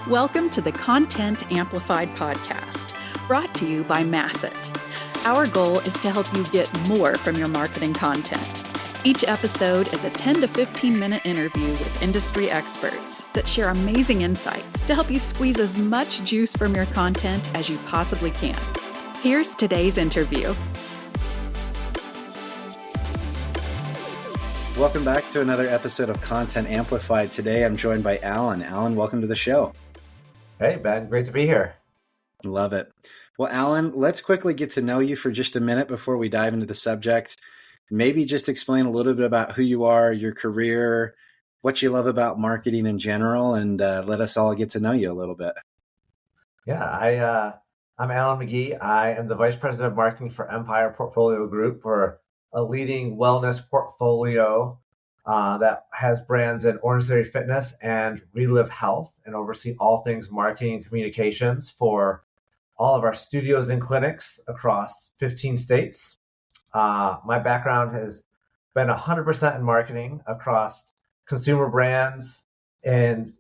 Welcome to the Content Amplified podcast, brought to you by Masset. Our goal is to help you get more from your marketing content. Each episode is a 10 to 15 minute interview with industry experts that share amazing insights to help you squeeze as much juice from your content as you possibly can. Here's today's interview. Welcome back to another episode of Content Amplified. Today I'm joined by Alan. Alan, welcome to the show. Hey, Ben. Great to be here. Love it. Well, Alan, let's quickly get to know you for just a minute before we dive into the subject. Maybe just explain a little bit about who you are, your career, what you love about marketing in general, and let us all get to know you a little bit. Yeah, I'm Alan McGee. I am the Vice President of Marketing for Empire Portfolio Group. We're a leading wellness portfolio that has brands in Orange Theory Fitness and Relive Health, and oversee all things marketing and communications for all of our studios and clinics across 15 states. My background has been 100% in marketing across consumer brands and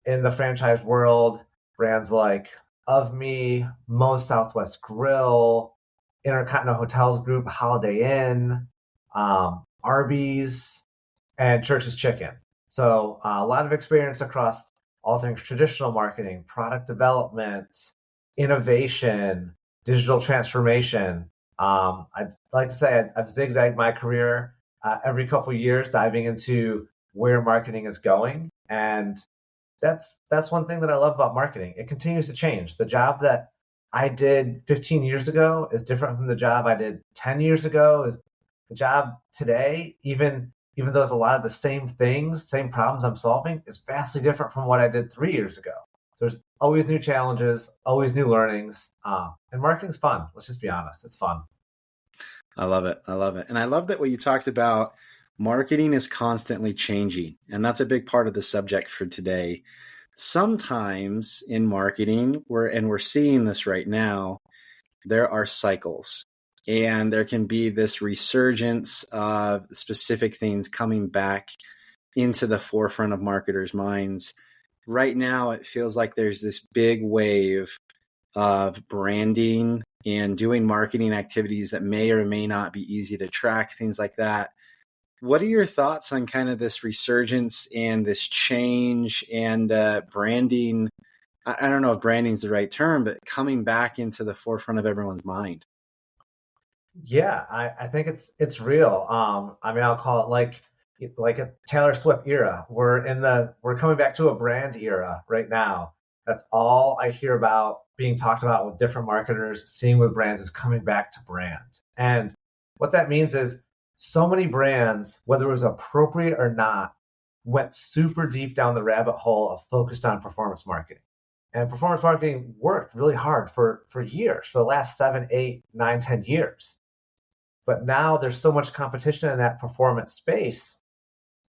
in the franchise world, brands like Of Me, Moe's Southwest Grill, Intercontinental Hotels Group, Holiday Inn, Arby's, and Church's Chicken. So a lot of experience across all things traditional marketing, product development, innovation, digital transformation. I'd like to say I've zigzagged my career every couple of years, diving into where marketing is going. And that's one thing that I love about marketing. It continues to change. The job that I did 15 years ago is different from the job I did 10 years ago. Is the job today, even though there's a lot of the same things, same problems I'm solving, is vastly different from what I did 3 years ago. So there's always new challenges, always new learnings, and marketing's fun. Let's just be honest, it's fun. I love it. And I love that what you talked about, marketing is constantly changing, and that's a big part of the subject for today. Sometimes in marketing, we're seeing this right now, there are cycles. And there can be this resurgence of specific things coming back into the forefront of marketers' minds. Right now, it feels like there's this big wave of branding and doing marketing activities that may or may not be easy to track, things like that. What are your thoughts on kind of this resurgence and this change and branding? I don't know if branding is the right term, but coming back into the forefront of everyone's mind. Yeah, I think it's real. I'll call it like a Taylor Swift era. We're coming back to a brand era right now. That's all I hear about being talked about with different marketers, seeing with brands is coming back to brand. And what that means is so many brands, whether it was appropriate or not, went super deep down the rabbit hole of focused on performance marketing. And performance marketing worked really hard for years, for the last 7, 8, 9, 10 years. But now there's so much competition in that performance space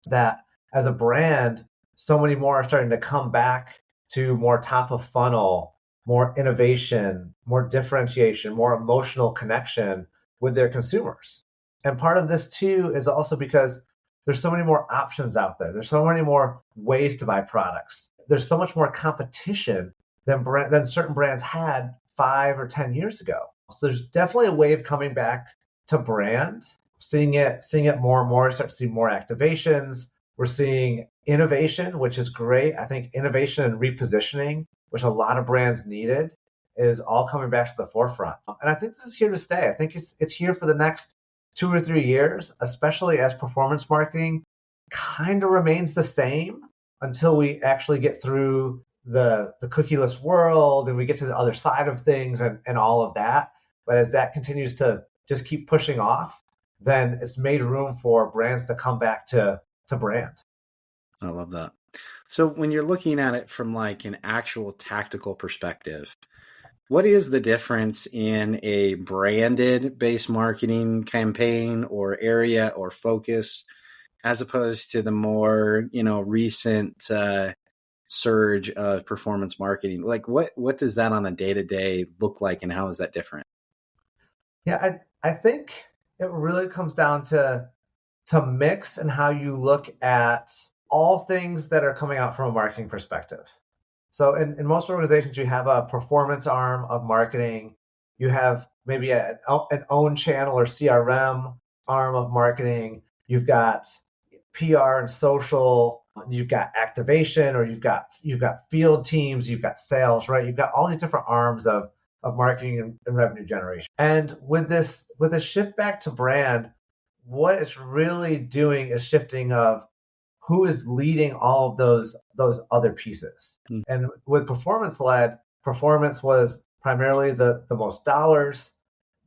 that as a brand, so many more are starting to come back to more top of funnel, more innovation, more differentiation, more emotional connection with their consumers. And part of this too is also because there's so many more options out there. There's so many more ways to buy products. There's so much more competition than certain brands had 5 or 10 years ago. So there's definitely a wave coming back to brand, seeing it more and more, start to see more activations. We're seeing innovation, which is great. I think innovation and repositioning, which a lot of brands needed, is all coming back to the forefront. And I think this is here to stay. I think it's here for the next 2 or 3 years, especially as performance marketing kind of remains the same until we actually get through the cookieless world and we get to the other side of things and all of that. But as that continues to just keep pushing off, then it's made room for brands to come back to brand. I love that. So when you're looking at it from like an actual tactical perspective, what is the difference in a branded based marketing campaign or area or focus as opposed to the more, recent surge of performance marketing? Like what does that on a day-to-day look like and how is that different? Yeah, I think it really comes down to mix and how you look at all things that are coming out from a marketing perspective. So in most organizations, you have a performance arm of marketing. You have maybe an own channel or CRM arm of marketing. You've got PR and social. You've got activation, or you've got field teams. You've got sales, right? You've got all these different arms of marketing and revenue generation. And with this shift back to brand, what it's really doing is shifting of who is leading all of those other pieces. Mm. And with performance led, performance was primarily the most dollars.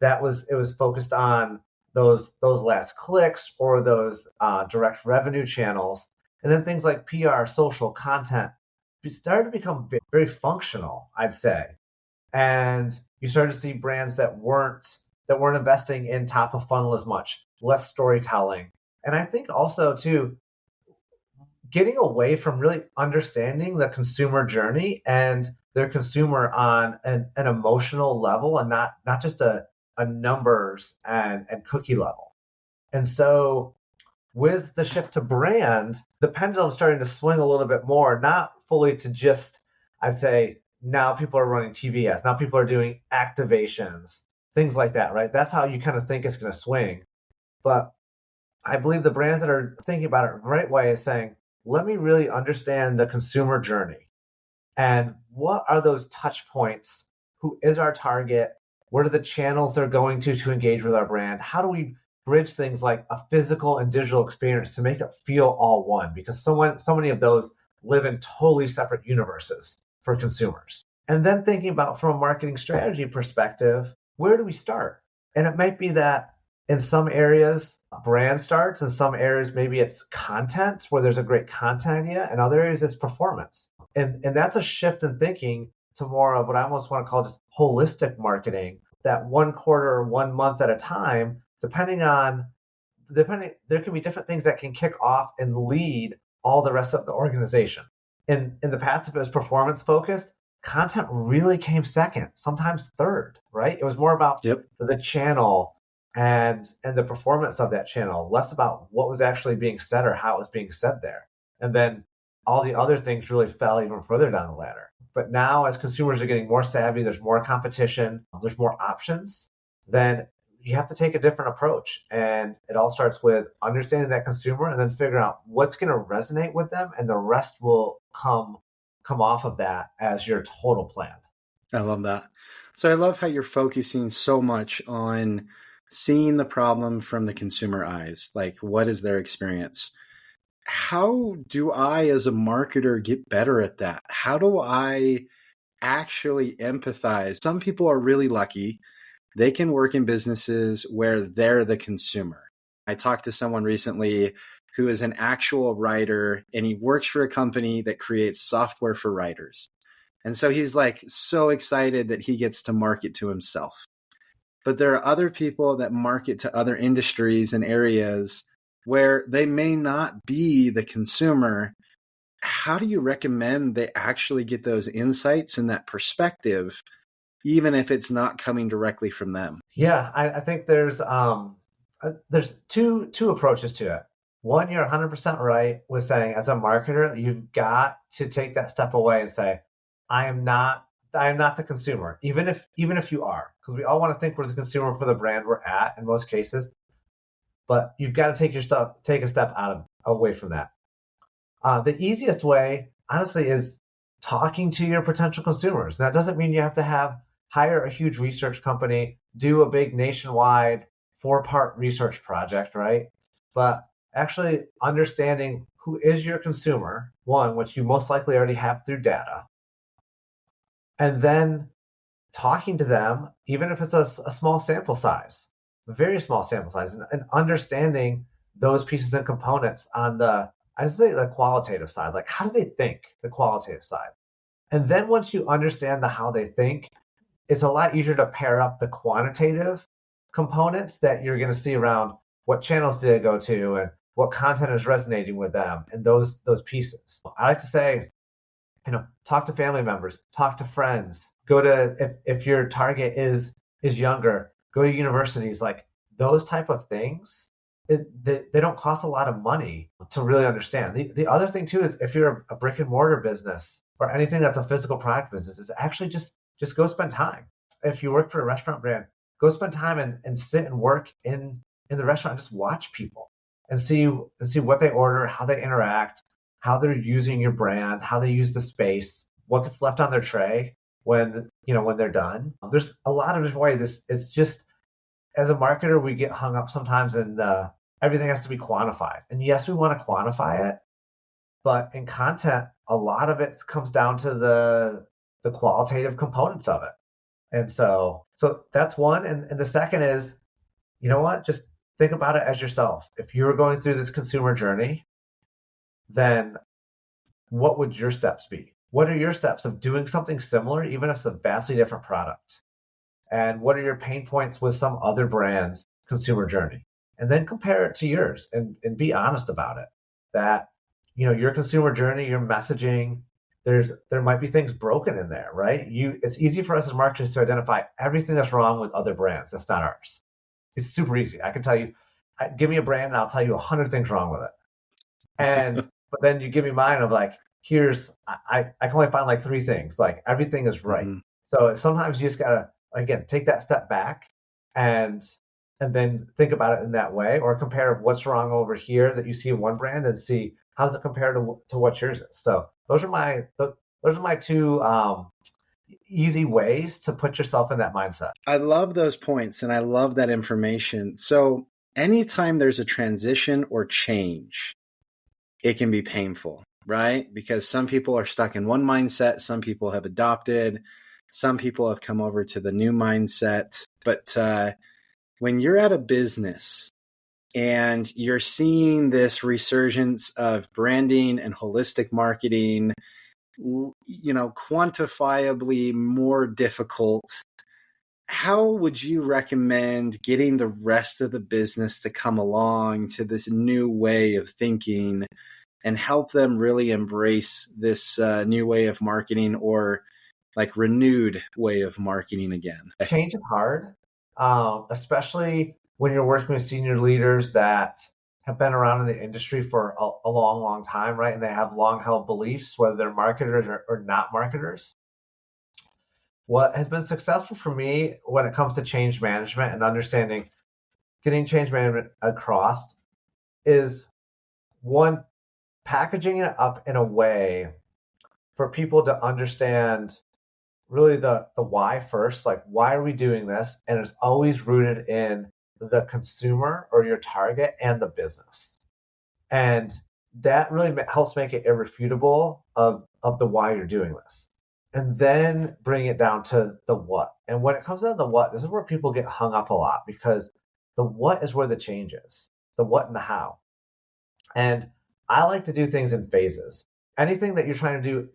It was focused on those last clicks or those direct revenue channels. And then things like PR, social, content started to become very functional, I'd say. And you started to see brands that weren't investing in top of funnel as much, less storytelling. And I think also too, getting away from really understanding the consumer journey and their consumer on an emotional level, and not just a numbers and cookie level. And so with the shift to brand, the pendulum's starting to swing a little bit more, not fully to just, I'd say, now people are running TV ads, now people are doing activations, things like that, right? That's how you kind of think it's going to swing. But I believe the brands that are thinking about it the right way is saying, let me really understand the consumer journey. And what are those touch points? Who is our target? What are the channels they're going to engage with our brand? How do we bridge things like a physical and digital experience to make it feel all one? Because so many of those live in totally separate universes for consumers. And then thinking about from a marketing strategy perspective, where do we start? And it might be that in some areas, brand starts. In some areas, maybe it's content where there's a great content idea. In other areas, it's performance. And that's a shift in thinking to more of what I almost want to call just holistic marketing, that 1 quarter or 1 month at a time, depending, there can be different things that can kick off and lead all the rest of the organization. In the past, if it was performance focused, content really came second, sometimes third, right? It was more about the channel and the performance of that channel, less about what was actually being said or how it was being said there. And then all the other things really fell even further down the ladder. But now, as consumers are getting more savvy, there's more competition, there's more options, then you have to take a different approach. And it all starts with understanding that consumer and then figuring out what's going to resonate with them, and the rest will come off of that as your total plan. I love that. So I love how you're focusing so much on seeing the problem from the consumer eyes, like what is their experience? How do I, as a marketer, get better at that? How do I actually empathize? Some people are really lucky. They can work in businesses where they're the consumer. I talked to someone recently who is an actual writer, and he works for a company that creates software for writers. And so he's like so excited that he gets to market to himself. But there are other people that market to other industries and areas where they may not be the consumer. How do you recommend they actually get those insights and that perspective, even if it's not coming directly from them? Yeah, I think there's two approaches to it. One, you're 100% right with saying, as a marketer, you've got to take that step away and say, I am not the consumer, even if you are, because we all want to think we're the consumer for the brand we're at in most cases. But you've got to take a step away from that. The easiest way, honestly, is talking to your potential consumers. That doesn't mean you have to hire a huge research company, do a big nationwide 4-part research project, right? But actually understanding who is your consumer, one, which you most likely already have through data, and then talking to them, even if it's a small sample size, a very small sample size, and understanding those pieces and components on the qualitative side, like how do they think, the qualitative side. And then once you understand the how they think, it's a lot easier to pair up the quantitative components that you're going to see around what channels do they go to and what content is resonating with them, and those pieces. I like to say, talk to family members, talk to friends, go to, if your target is younger, go to universities, like those type of things. They don't cost a lot of money to really understand. The other thing too is, if you're a brick and mortar business, or anything that's a physical product business is actually just go spend time. If you work for a restaurant brand, go spend time and sit and work in the restaurant, just watch people and see what they order, how they interact, how they're using your brand, how they use the space, what gets left on their tray when they're done. There's a lot of different ways. It's just, as a marketer, we get hung up sometimes in everything has to be quantified. And yes, we want to quantify it, but in content, a lot of it comes down to the qualitative components of it. And so that's one. And the second is, you know what? Just think about it as yourself. If you were going through this consumer journey, then what would your steps be? What are your steps of doing something similar, even if it's a vastly different product? And what are your pain points with some other brand's consumer journey? And then compare it to yours and be honest about it. That, your consumer journey, your messaging, there might be things broken in there, right? It's easy for us as marketers to identify everything that's wrong with other brands. That's not ours. It's super easy. I can tell you, give me a brand and I'll tell you 100 things wrong with it. But then you give me mine of like, I can only find like 3 things. Like everything is right. Mm-hmm. So sometimes you just gotta, again, take that step back and then think about it in that way, or compare what's wrong over here that you see in one brand and see how does it compare to what yours is. So those are my 2 easy ways to put yourself in that mindset. I love those points and I love that information. So anytime there's a transition or change, it can be painful, right? Because some people are stuck in one mindset, some people have adopted, some people have come over to the new mindset. But when you're at a business and you're seeing this resurgence of branding and holistic marketing, quantifiably more difficult, how would you recommend getting the rest of the business to come along to this new way of thinking and help them really embrace this new way of marketing, or like renewed way of marketing again? Change is hard, especially when you're working with senior leaders that have been around in the industry for a long, long time, right? And they have long held beliefs, whether they're marketers or not marketers. What has been successful for me when it comes to change management and understanding, getting change management across, is one, packaging it up in a way for people to understand really the why first, like why are we doing this? And it's always rooted in the consumer or your target and the business. And that really helps make it irrefutable of the why you're doing this. And then bring it down to the what. And when it comes down to the what, this is where people get hung up a lot, because the what is where the change is, the what and the how. And I like to do things in phases. Anything that you're trying to do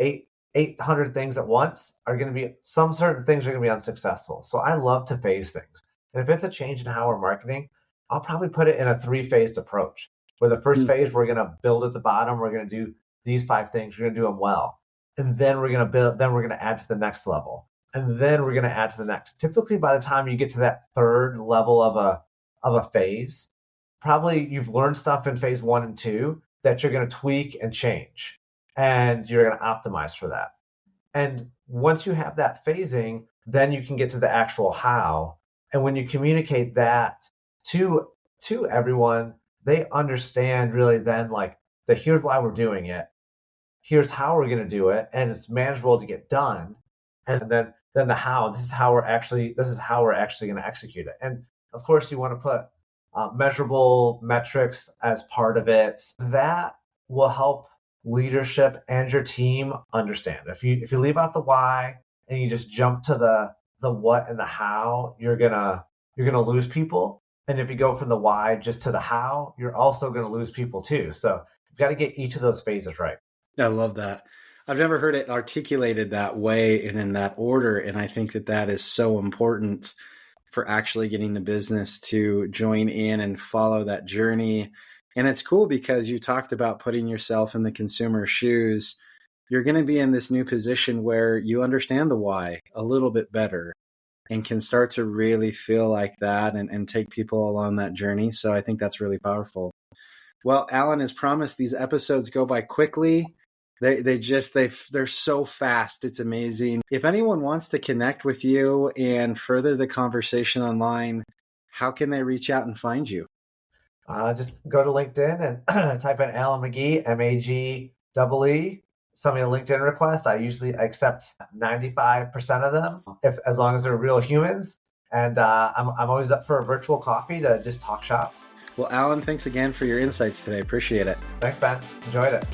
800 things at once are going to be, some certain things are going to be unsuccessful. So I love to phase things. And if it's a change in how we're marketing, I'll probably put it in a 3-phased approach, where the first phase, we're going to build at the bottom. We're going to do these 5 things. We're going to do them well. And then we're going to build, then we're going to add to the next level. And then we're going to add to the next. Typically by the time you get to that 3rd level of a phase, probably you've learned stuff in phase 1 and 2 that you're going to tweak and change. And you're going to optimize for that. And once you have that phasing, then you can get to the actual how. And when you communicate that to everyone, they understand really then, like, here's why we're doing it. Here's how we're going to do it. And it's manageable to get done. And then the how, this is how we're actually going to execute it. And of course, you want to put measurable metrics as part of it. That will help leadership and your team understand. If you leave out the why and you just jump to the what and the how, you're gonna lose people. And if you go from the why just to the how, you're also gonna lose people too. So you've got to get each of those phases right. I love that. I've never heard it articulated that way and in that order. And I think that is so important for actually getting the business to join in and follow that journey. And it's cool because you talked about putting yourself in the consumer's shoes. You're going to be in this new position where you understand the why a little bit better and can start to really feel like that and take people along that journey. So I think that's really powerful. Well, Alan, as promised, these episodes go by quickly. They're so fast. It's amazing. If anyone wants to connect with you and further the conversation online, how can they reach out and find you? Just go to LinkedIn and type in Alan McGee, MAGEE. Send me a LinkedIn request. I usually accept 95% of them, as long as they're real humans. And I'm always up for a virtual coffee to just talk shop. Well, Alan, thanks again for your insights today. Appreciate it. Thanks, Ben. Enjoyed it.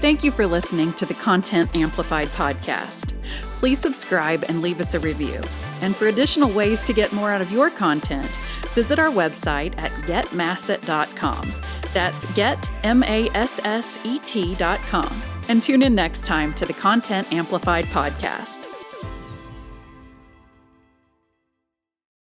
Thank you for listening to the Content Amplified podcast. Please subscribe and leave us a review. And for additional ways to get more out of your content, visit our website at getmasset.com. That's getmasset.com. And tune in next time to the Content Amplified podcast.